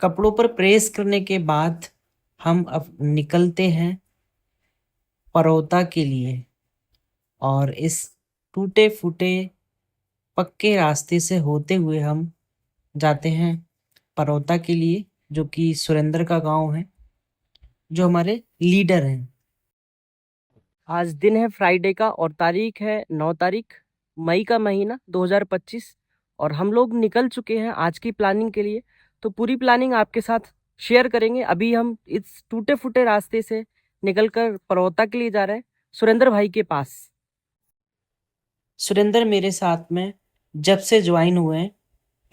कपड़ों पर प्रेस करने के बाद हम अब निकलते हैं परौता के लिए। और इस टूटे फूटे पक्के रास्ते से होते हुए हम जाते हैं परौता के लिए, जो कि सुरेंद्र का गांव है, जो हमारे लीडर हैं। आज दिन है फ्राइडे का और तारीख है 9 तारीख मई का महीना 2025। और हम लोग निकल चुके हैं आज की प्लानिंग के लिए। तो पूरी प्लानिंग आपके साथ शेयर करेंगे। अभी हम इस टूटे फूटे रास्ते से निकलकर परौता के लिए जा रहे हैं, सुरेंद्र भाई के पास। सुरेंद्र मेरे साथ में जब से ज्वाइन हुए हैं,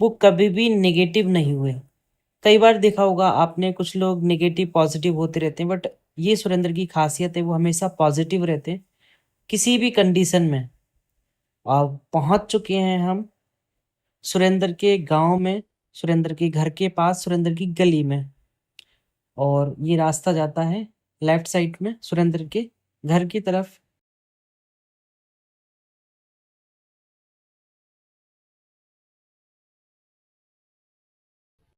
वो कभी भी नेगेटिव नहीं हुए। कई बार देखा होगा आपने, कुछ लोग नेगेटिव पॉजिटिव होते रहते हैं, बट ये सुरेंद्र की खासियत है, वो हमेशा पॉजिटिव रहते हैं किसी भी कंडीशन में। और पहुंच चुके हैं हम सुरेंद्र के गांव में, सुरेंद्र के घर के पास, सुरेंद्र की गली में। और ये रास्ता जाता है लेफ्ट साइड में सुरेंद्र के घर की तरफ।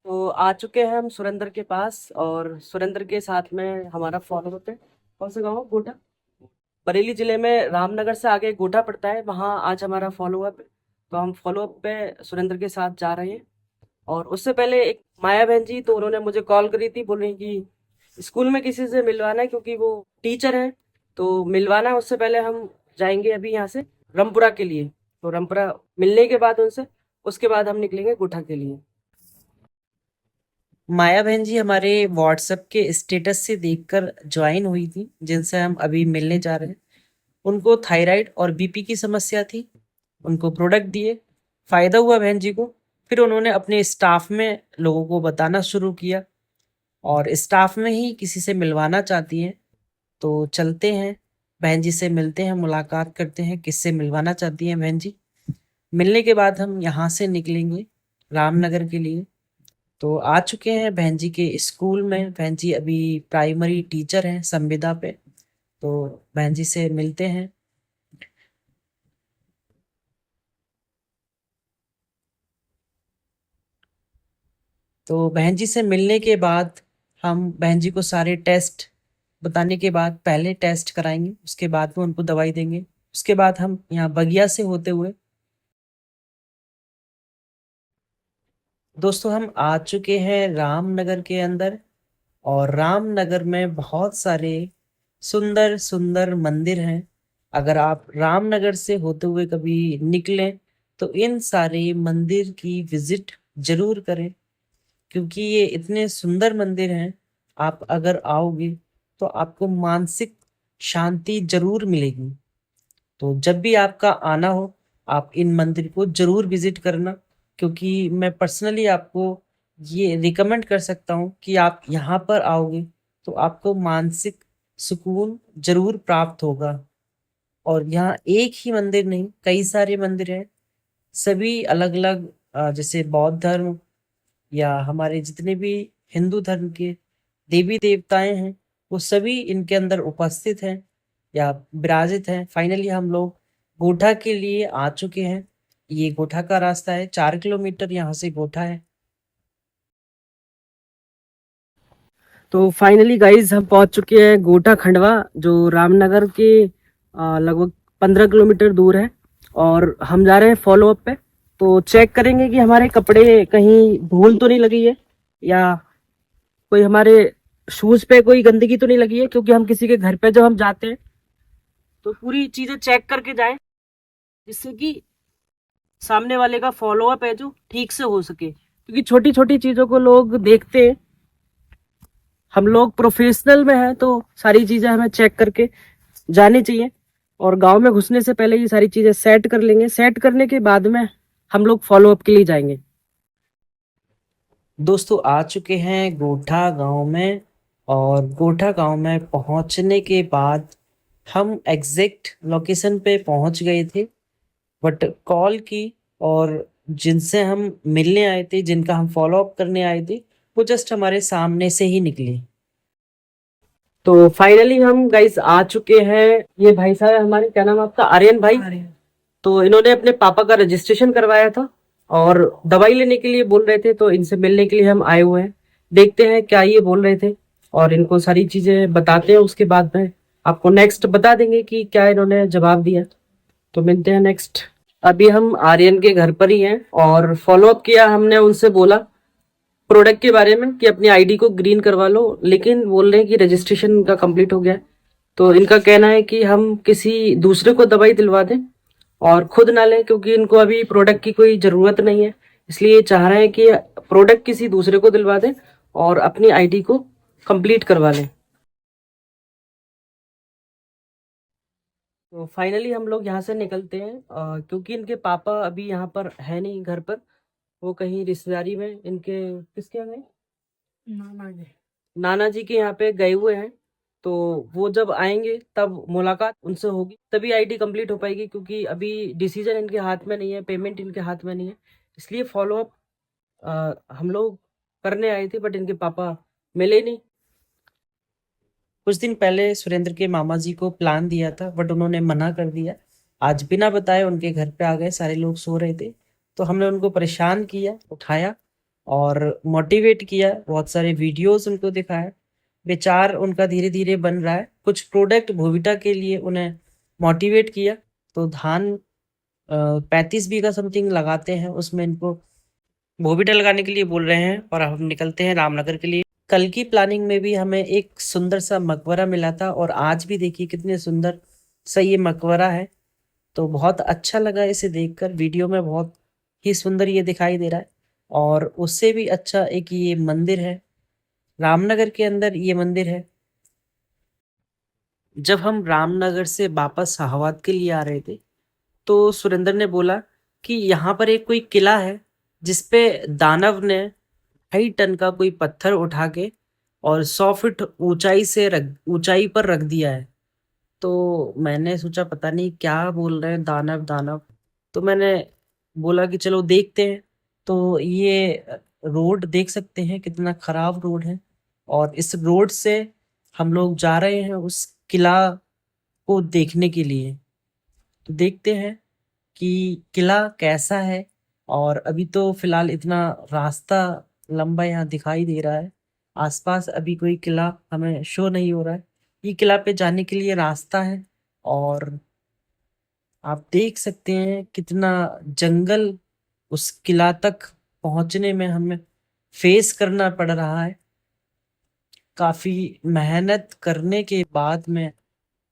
तो आ चुके हैं हम सुरेंद्र के पास, और सुरेंद्र के साथ में हमारा फॉलोअप है। कौन सा गाँव? गोटा। बरेली जिले में रामनगर से आगे गोटा पड़ता है, वहाँ आज हमारा फॉलोअप है। तो हम फॉलोअप पे सुरेंद्र के साथ जा रहे हैं। और उससे पहले एक माया बहन जी, तो उन्होंने मुझे कॉल करी थी, बोल रही कि स्कूल में किसी से मिलवाना है, क्योंकि वो टीचर है, तो मिलवाना है। उससे पहले हम जाएंगे अभी यहाँ से रामपुरा के लिए। तो रामपुरा मिलने के बाद उनसे, उसके बाद हम निकलेंगे गोठा के लिए। माया बहन जी हमारे व्हाट्सएप के स्टेटस से देखकर ज्वाइन हुई थी, जिनसे हम अभी मिलने जा रहे हैं। उनको थायराइड और बीपी की समस्या थी, उनको प्रोडक्ट दिए, फायदा हुआ बहन जी को। फिर उन्होंने अपने स्टाफ में लोगों को बताना शुरू किया, और स्टाफ में ही किसी से मिलवाना चाहती हैं। तो चलते हैं बहन जी से मिलते हैं, मुलाकात करते हैं किससे मिलवाना चाहती हैं बहन जी। मिलने के बाद हम यहाँ से निकलेंगे रामनगर के लिए। तो आ चुके हैं बहन जी के स्कूल में। बहन जी अभी प्राइमरी टीचर हैं संविदा पे। तो बहन जी से मिलते हैं। तो बहन जी से मिलने के बाद हम बहन जी को सारे टेस्ट बताने के बाद पहले टेस्ट कराएंगे, उसके बाद में उनको दवाई देंगे। उसके बाद हम यहाँ बगिया से होते हुए, दोस्तों हम आ चुके हैं रामनगर के अंदर। और रामनगर में बहुत सारे सुंदर सुंदर मंदिर हैं। अगर आप रामनगर से होते हुए कभी निकलें, तो इन सारे मंदिर की विजिट जरूर करें, क्योंकि ये इतने सुंदर मंदिर हैं। आप अगर आओगे तो आपको मानसिक शांति जरूर मिलेगी। तो जब भी आपका आना हो, आप इन मंदिर को जरूर विजिट करना, क्योंकि मैं पर्सनली आपको ये रिकमेंड कर सकता हूँ कि आप यहाँ पर आओगे तो आपको मानसिक सुकून जरूर प्राप्त होगा। और यहाँ एक ही मंदिर नहीं, कई सारे मंदिर हैं, सभी अलग अलग, जैसे बौद्ध धर्म या हमारे जितने भी हिंदू धर्म के देवी देवताएं हैं, वो सभी इनके अंदर उपस्थित हैं या विराजित हैं। फाइनली हम लोग गोठा के लिए आ चुके हैं। ये गोठा का रास्ता है, 4 किलोमीटर यहाँ से गोठा है। तो फाइनली गाइज हम पहुंच चुके हैं गोठा खंडवा, जो रामनगर के लगभग 15 किलोमीटर दूर है। और हम जा रहे हैं फॉलो अप पे। तो चेक करेंगे कि हमारे कपड़े कहीं धूल तो नहीं लगी है, या कोई हमारे शूज पे कोई गंदगी तो नहीं लगी है, क्योंकि हम किसी के घर पे जब हम जाते हैं तो पूरी चीजें चेक करके जाएं, जिससे कि सामने वाले का फॉलो अप है जो ठीक से हो सके। क्योंकि छोटी छोटी चीजों को लोग देखते हैं, हम लोग प्रोफेशनल में हैं, तो सारी चीजें हमें चेक करके जानी चाहिए। और गांव में घुसने से पहले ये सारी चीजें सेट कर लेंगे। सेट करने के बाद में हम लोग फॉलो अप के लिए जाएंगे। दोस्तों आ चुके हैं गोठा गांव में। और गोठा गांव में पहुंचने के बाद हम एग्जैक्ट लोकेशन पे पहुंच गए थे, बट कॉल की, और जिनसे हम मिलने आए थे, जिनका हम फॉलो अप करने आए थे, वो जस्ट हमारे सामने से ही निकले। तो फाइनली हम गाइस आ चुके हैं। ये भाई साहब है हमारे, क्या नाम है आपका? आर्यन भाई। तो इन्होंने अपने पापा का रजिस्ट्रेशन करवाया था और दवाई लेने के लिए बोल रहे थे, तो इनसे मिलने के लिए हम आए हुए हैं। देखते हैं क्या ये बोल रहे थे और इनको सारी चीजें बताते हैं, उसके बाद में आपको नेक्स्ट बता देंगे कि क्या इन्होंने जवाब दिया। तो मिलते हैं नेक्स्ट। अभी हम आर्यन के घर पर ही हैं और फॉलो अप किया हमने, उनसे बोला प्रोडक्ट के बारे में कि अपनी आईडी को ग्रीन करवा लो, लेकिन बोल रहे हैं कि रजिस्ट्रेशन इनका कंप्लीट हो गया है। तो इनका कहना है कि हम किसी दूसरे को दवाई दिलवा दें और खुद ना लें, क्योंकि इनको अभी प्रोडक्ट की कोई ज़रूरत नहीं है। इसलिए ये चाह रहे हैं कि प्रोडक्ट किसी दूसरे को दिलवा दें और अपनी आईडी को कंप्लीट करवा लें। तो फाइनली हम लोग यहाँ से निकलते हैं, क्योंकि इनके पापा अभी यहाँ पर है नहीं घर पर, वो कहीं रिश्तेदारी में इनके किसके यहाँ गए, नाना जी के यहाँ पे गए हुए हैं। तो वो जब आएंगे तब मुलाकात उनसे होगी, तभी आईडी कंप्लीट हो पाएगी, क्योंकि अभी डिसीजन इनके हाथ में नहीं है, पेमेंट इनके हाथ में नहीं है। इसलिए फॉलो अप हम लोग करने आए थे, बट इनके पापा मिले नहीं। कुछ दिन पहले सुरेंद्र के मामा जी को प्लान दिया था बट उन्होंने मना कर दिया। आज बिना बताए उनके घर पे आ गए, सारे लोग सो रहे थे तो हमने उनको परेशान किया, उठाया और मोटिवेट किया, बहुत सारे वीडियोस उनको दिखाया। विचार उनका धीरे धीरे बन रहा है। कुछ प्रोडक्ट भोविटा के लिए उन्हें मोटिवेट किया। तो धान 35 बीघा समथिंग लगाते हैं, उसमें इनको भोविटा लगाने के लिए बोल रहे हैं और हम निकलते हैं रामनगर के लिए। कल की प्लानिंग में भी हमें एक सुंदर सा मकबरा मिला था और आज भी देखिए कितने सुंदर सा ये मकबरा है। तो बहुत अच्छा लगा इसे देखकर, वीडियो में बहुत ही सुंदर ये दिखाई दे रहा है। और उससे भी अच्छा एक ये मंदिर है, रामनगर के अंदर ये मंदिर है। जब हम रामनगर से वापस शाहबाद के लिए आ रहे थे तो सुरेंद्र ने बोला कि यहाँ पर एक कोई किला है जिसपे दानव ने 2.5 टन का कोई पत्थर उठा के और 100 फीट ऊंचाई पर रख दिया है। तो मैंने सोचा पता नहीं क्या बोल रहे हैं दानव दानव। तो मैंने बोला कि चलो देखते हैं। तो ये रोड देख सकते हैं कितना खराब रोड है और इस रोड से हम लोग जा रहे हैं उस किला को देखने के लिए। तो देखते हैं कि किला कैसा है। और अभी तो फिलहाल इतना रास्ता लंबा यहाँ दिखाई दे रहा है, आसपास अभी कोई किला हमें शो नहीं हो रहा है। ये किला पे जाने के लिए रास्ता है और आप देख सकते हैं कितना जंगल उस किला तक पहुंचने में हमें फेस करना पड़ रहा है। काफी मेहनत करने के बाद में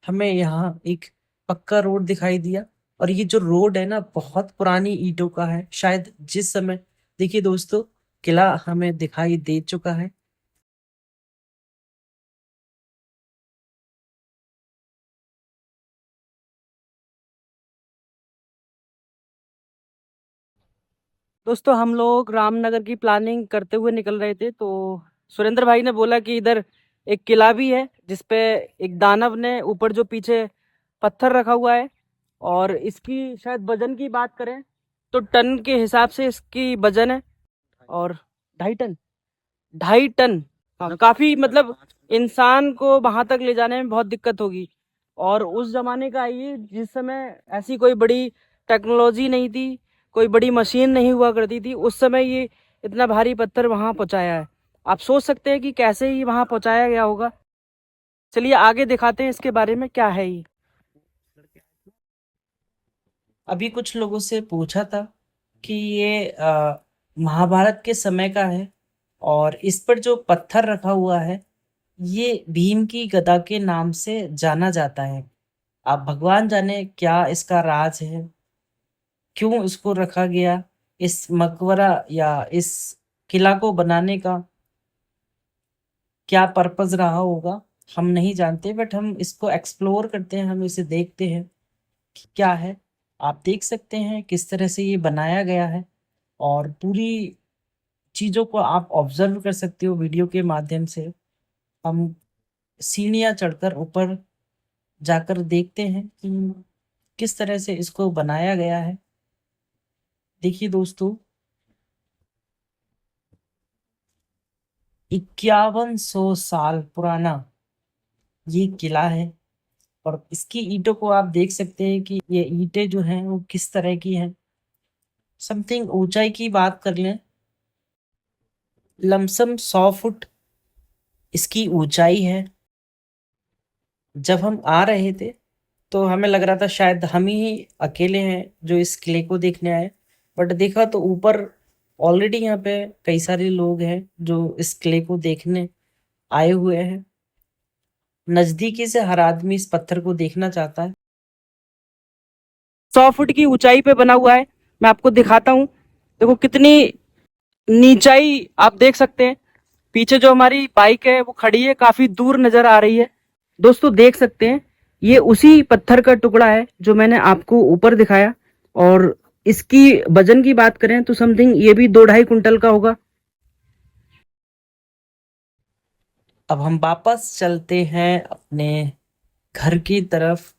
हमें यहाँ एक पक्का रोड दिखाई दिया। और ये जो रोड है ना बहुत पुरानी ईंटों का है, शायद जिस समय, देखिए दोस्तों, किला हमें दिखाई दे चुका है। दोस्तों हम लोग रामनगर की प्लानिंग करते हुए निकल रहे थे, तो सुरेंद्र भाई ने बोला कि इधर एक किला भी है जिसपे एक दानव ने ऊपर जो पीछे पत्थर रखा हुआ है, और इसकी शायद वजन की बात करें तो टन के हिसाब से इसकी वजन है। और 2.5 टन, 2.5 टन, हाँ, काफी मतलब इंसान को वहां तक ले जाने में बहुत दिक्कत होगी। और उस जमाने का ये जिस समय ऐसी कोई बड़ी टेक्नोलॉजी नहीं थी, कोई बड़ी मशीन नहीं हुआ करती थी, उस समय ये इतना भारी पत्थर वहां पहुंचाया है। आप सोच सकते हैं कि कैसे ही वहां पहुंचाया गया होगा। चलिए आगे दिखाते हैं इसके बारे में क्या है ये। अभी कुछ लोगों से पूछा था कि ये महाभारत के समय का है और इस पर जो पत्थर रखा हुआ है ये भीम की गदा के नाम से जाना जाता है। आप भगवान जाने क्या इसका राज है, क्यों इसको रखा गया, इस मकबरा या इस किला को बनाने का क्या पर्पस रहा होगा, हम नहीं जानते। बट हम इसको एक्सप्लोर करते हैं, हम इसे देखते हैं कि क्या है। आप देख सकते हैं किस तरह से ये बनाया गया है और पूरी चीज़ों को आप ऑब्जर्व कर सकते हो वीडियो के माध्यम से। हम सीढ़ियाँ चढ़कर ऊपर जाकर देखते हैं कि किस तरह से इसको बनाया गया है। देखिए दोस्तों, 5100 साल पुराना ये किला है और इसकी ईंटों को आप देख सकते हैं कि ये ईंटें जो हैं वो किस तरह की हैं। समथिंग ऊंचाई की बात कर लें लमसम 100 फुट इसकी ऊंचाई है। जब हम आ रहे थे तो हमें लग रहा था शायद हम ही अकेले हैं जो इस किले को देखने आए, बट देखा तो ऊपर ऑलरेडी यहाँ पे कई सारे लोग हैं जो इस किले को देखने आए हुए हैं। नजदीकी से हर आदमी इस पत्थर को देखना चाहता है। 100 फुट की ऊंचाई पे बना हुआ है। मैं आपको दिखाता हूँ। देखो कितनी नीचाई आप देख सकते हैं। पीछे जो हमारी बाइक है वो खड़ी है, काफी दूर नजर आ रही है। दोस्तों देख सकते हैं, ये उसी पत्थर का टुकड़ा है जो मैंने आपको ऊपर दिखाया। और इसकी वजन की बात करें तो समथिंग ये भी 2-2.5 कुंटल का होगा। अब हम वापस चलते हैं अपने घर की तरफ।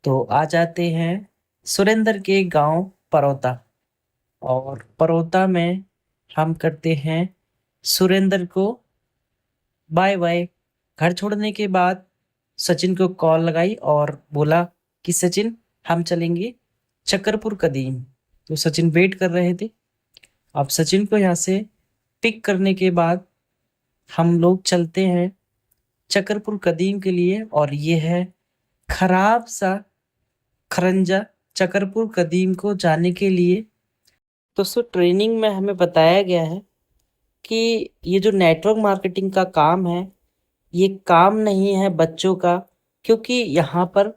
तो आ जाते हैं सुरेंद्र के गांव परौता, और परौता में हम करते हैं सुरेंद्र को बाय बाय। घर छोड़ने के बाद सचिन को कॉल लगाई और बोला कि सचिन, हम चलेंगे चक्करपुर कदीम। तो सचिन वेट कर रहे थे। अब सचिन को यहाँ से पिक करने के बाद हम लोग चलते हैं चक्करपुर कदीम के लिए, और ये है खराब सा खरंजा चक्करपुर कदीम को जाने के लिए। दोस्तों ट्रेनिंग में हमें बताया गया है कि ये जो नेटवर्क मार्केटिंग का काम है, ये काम नहीं है बच्चों का, क्योंकि यहाँ पर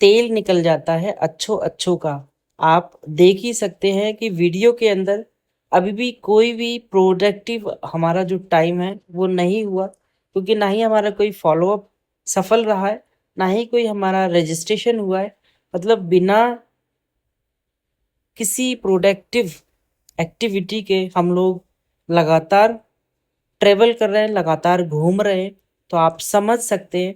तेल निकल जाता है अच्छों अच्छों का। आप देख ही सकते हैं कि वीडियो के अंदर अभी भी कोई भी प्रोडक्टिव हमारा जो टाइम है वो नहीं हुआ, क्योंकि ना ही हमारा कोई फॉलोअप सफल रहा है, ना ही कोई हमारा रजिस्ट्रेशन हुआ है। मतलब बिना किसी प्रोडक्टिव एक्टिविटी के हम लोग लगातार ट्रेवल कर रहे हैं, लगातार घूम रहे हैं। तो आप समझ सकते हैं।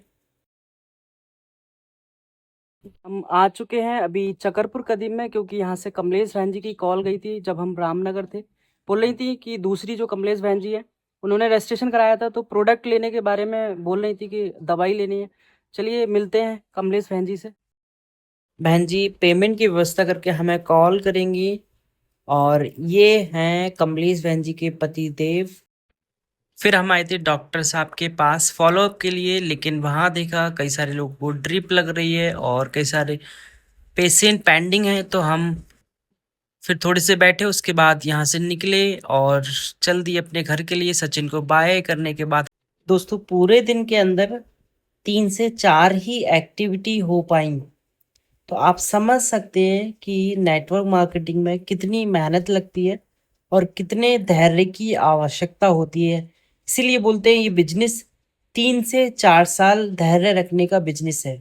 हम आ चुके हैं अभी चकरपुर कदीम में, क्योंकि यहाँ से कमलेश बहन जी की कॉल गई थी जब हम रामनगर थे। बोल रही थी कि दूसरी जो कमलेश बहन जी है उन्होंने रजिस्ट्रेशन कराया था, तो प्रोडक्ट लेने के बारे में बोल रही थी कि दवाई लेनी है। चलिए मिलते हैं कमलेश बहन जी से। बहन जी पेमेंट की व्यवस्था करके हमें कॉल करेंगी। और ये हैं कमलेश बहन जी के पति देव। फिर हम आए थे डॉक्टर साहब के पास फॉलोअप के लिए, लेकिन वहाँ देखा कई सारे लोग को ड्रिप लग रही है और कई सारे पेशेंट पेंडिंग है। तो हम फिर थोड़े से बैठे, उसके बाद यहाँ से निकले और चल दिए अपने घर के लिए। सचिन को बाय करने के बाद दोस्तों पूरे दिन के अंदर 3 से 4 ही एक्टिविटी हो पाई। तो आप समझ सकते हैं कि नेटवर्क मार्केटिंग में कितनी मेहनत लगती है और कितने धैर्य की आवश्यकता होती है। इसीलिए बोलते हैं ये बिजनेस 3 से 4 साल धैर्य रखने का बिजनेस है।